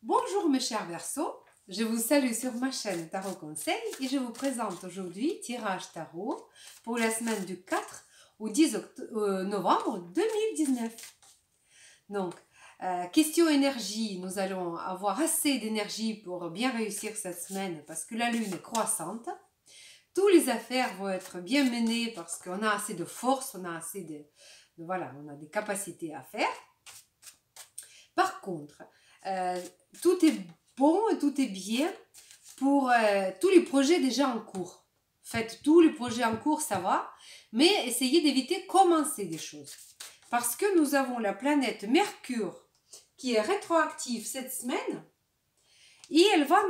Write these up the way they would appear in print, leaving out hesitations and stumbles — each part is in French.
Bonjour mes chers Verseaux, je vous salue sur ma chaîne Tarot Conseil et je vous présente aujourd'hui tirage tarot pour la semaine du 4 au 10 novembre 2019. Donc, question énergie, nous allons avoir assez d'énergie pour bien réussir cette semaine parce que la lune est croissante. Toutes les affaires vont être bien menées parce qu'on a assez de force, on a assez voilà, on a des capacités à faire. Par contre, tout est bon et tout est bien pour tous les projets déjà en cours. Faites tous les projets en cours, ça va, mais essayez d'éviter commencer des choses. Parce que nous avons la planète Mercure qui est rétroactive cette semaine et elle va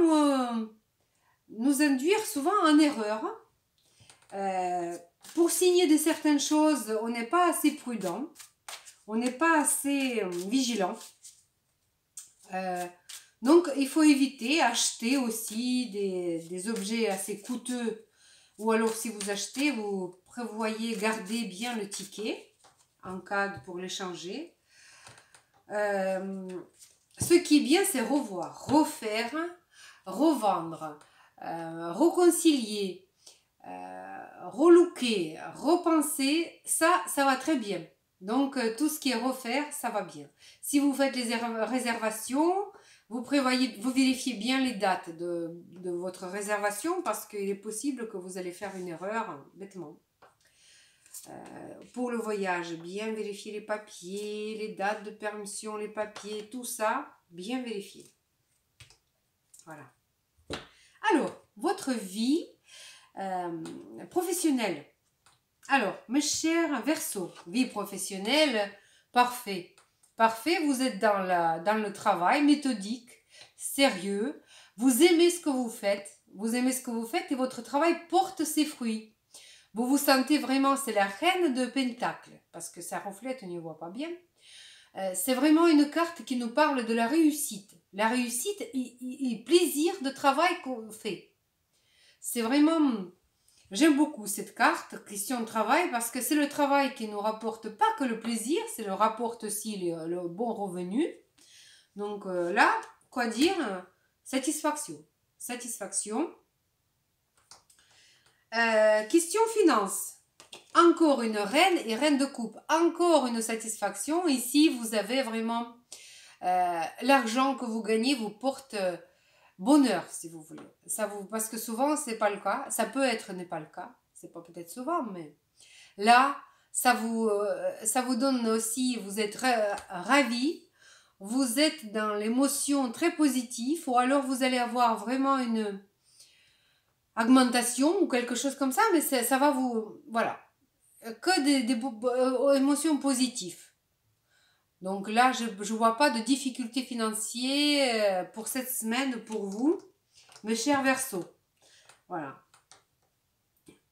nous induire souvent en erreur. Pour signer de certaines choses, on n'est pas assez prudent, on n'est pas assez vigilant. Donc, il faut éviter, acheter aussi des objets assez coûteux. Ou alors, si vous achetez, vous prévoyez garder bien le ticket en cas pour l'échanger. Ce qui est bien, c'est revoir, refaire, revendre, réconcilier, relooker, repenser. Ça va très bien. Donc, tout ce qui est refaire, ça va bien. Si vous faites les réservations, vous vérifiez bien les dates de votre réservation parce qu'il est possible que vous allez faire une erreur bêtement. Pour le voyage, bien vérifier les papiers, les dates de permission, les papiers, tout ça, bien vérifier. Voilà. Alors, votre vie professionnelle. Alors, mes chers Verseaux, vie professionnelle, parfait. Parfait, vous êtes dans le travail méthodique, sérieux. Vous aimez ce que vous faites. Vous aimez ce que vous faites et votre travail porte ses fruits. Vous vous sentez vraiment, c'est la reine de Pentacle, parce que ça reflète, on n'y voit pas bien. C'est vraiment une carte qui nous parle de la réussite. La réussite et plaisir de travail qu'on fait. C'est vraiment... J'aime beaucoup cette carte, question de travail, parce que c'est le travail qui nous rapporte pas que le plaisir, c'est le rapporte aussi le bon revenu. Donc là, quoi dire? Satisfaction. Satisfaction. Question finance. Encore une reine et reine de coupe. Encore une satisfaction. Ici, vous avez vraiment l'argent que vous gagnez vous porte... bonheur, si vous voulez. Parce que souvent, c'est pas le cas. Ça peut être, n'est pas le cas. C'est pas peut-être souvent, mais là, ça vous donne aussi, vous êtes ravis, vous êtes dans l'émotion très positive, ou alors vous allez avoir vraiment une augmentation ou quelque chose comme ça, mais ça va vous, voilà, que des émotions positives. Donc là, je ne vois pas de difficultés financières pour cette semaine pour vous, mes chers Verseaux. Voilà.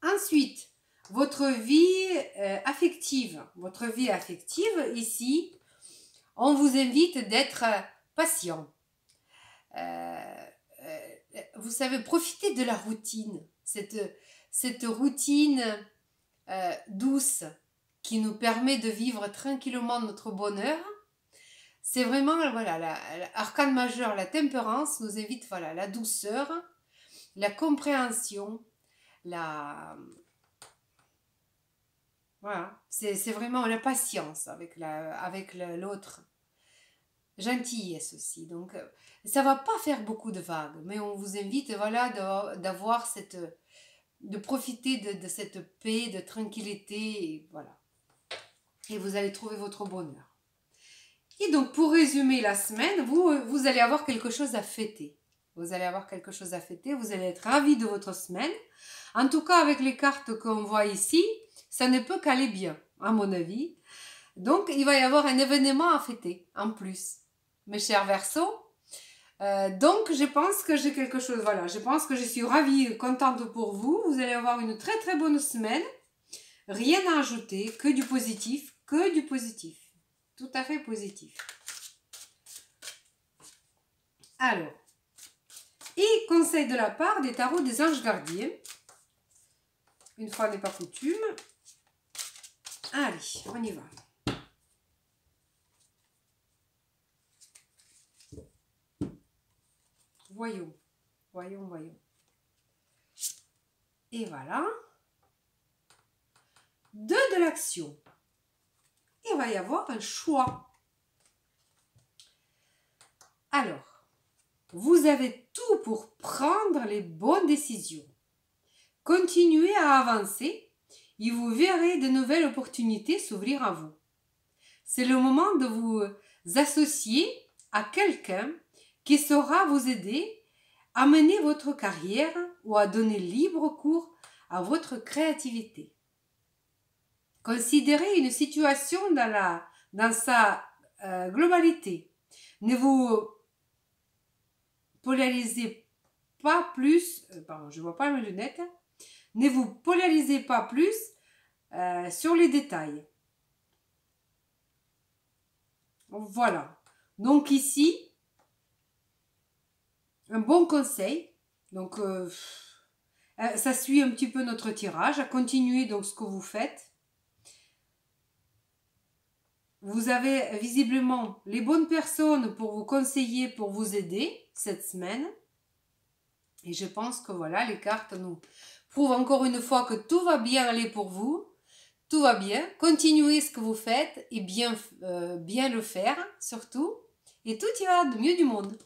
Ensuite, votre vie affective. Votre vie affective, ici, on vous invite d'être patient. Vous savez, profitez de la routine. Cette routine douce qui nous permet de vivre tranquillement notre bonheur. C'est vraiment, voilà, l'arcane majeur, la tempérance nous invite, voilà, la douceur, la compréhension, voilà, c'est vraiment la patience avec l'autre. Gentillesse aussi. Donc, ça va pas faire beaucoup de vagues, mais on vous invite, voilà, d'avoir de profiter de cette paix, de tranquillité, et voilà. Et vous allez trouver votre bonheur. Et donc, pour résumer la semaine, vous allez avoir quelque chose à fêter. Vous allez avoir quelque chose à fêter, vous allez être ravis de votre semaine. En tout cas, avec les cartes qu'on voit ici, ça ne peut qu'aller bien, à mon avis. Donc, il va y avoir un événement à fêter, en plus. Mes chers Verseaux, donc je pense que j'ai quelque chose, voilà, je pense que je suis ravie, contente pour vous. Vous allez avoir une très très bonne semaine. Rien à ajouter, que du positif, que du positif. Tout à fait positif. Alors, et conseil de la part des tarots des anges gardiens. Une fois n'est pas coutume. Allez, on y va. Voyons, voyons, voyons. Et voilà. 2 de l'action. Il va y avoir un choix. Alors, vous avez tout pour prendre les bonnes décisions. Continuez à avancer et vous verrez de nouvelles opportunités s'ouvrir à vous. C'est le moment de vous associer à quelqu'un qui saura vous aider à mener votre carrière ou à donner libre cours à votre créativité. Considérez une situation dans sa globalité. Ne vous polarisez pas plus, pardon, je ne vois pas mes lunettes, ne vous polarisez pas plus sur les détails. Voilà. Donc ici, un bon conseil. Donc, ça suit un petit peu notre tirage. À continuer donc ce que vous faites. Vous avez visiblement les bonnes personnes pour vous conseiller, pour vous aider cette semaine. Et je pense que voilà, les cartes nous prouvent encore une fois que tout va bien aller pour vous. Tout va bien. Continuez ce que vous faites et bien le faire surtout. Et tout ira de mieux du monde.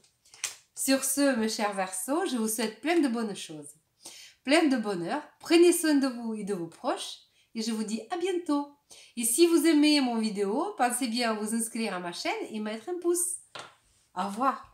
Sur ce, mes chers Verseaux, je vous souhaite plein de bonnes choses. Plein de bonheur. Prenez soin de vous et de vos proches. Et je vous dis à bientôt. Et si vous aimez mon vidéo, pensez bien à vous inscrire à ma chaîne et mettre un pouce. Au revoir.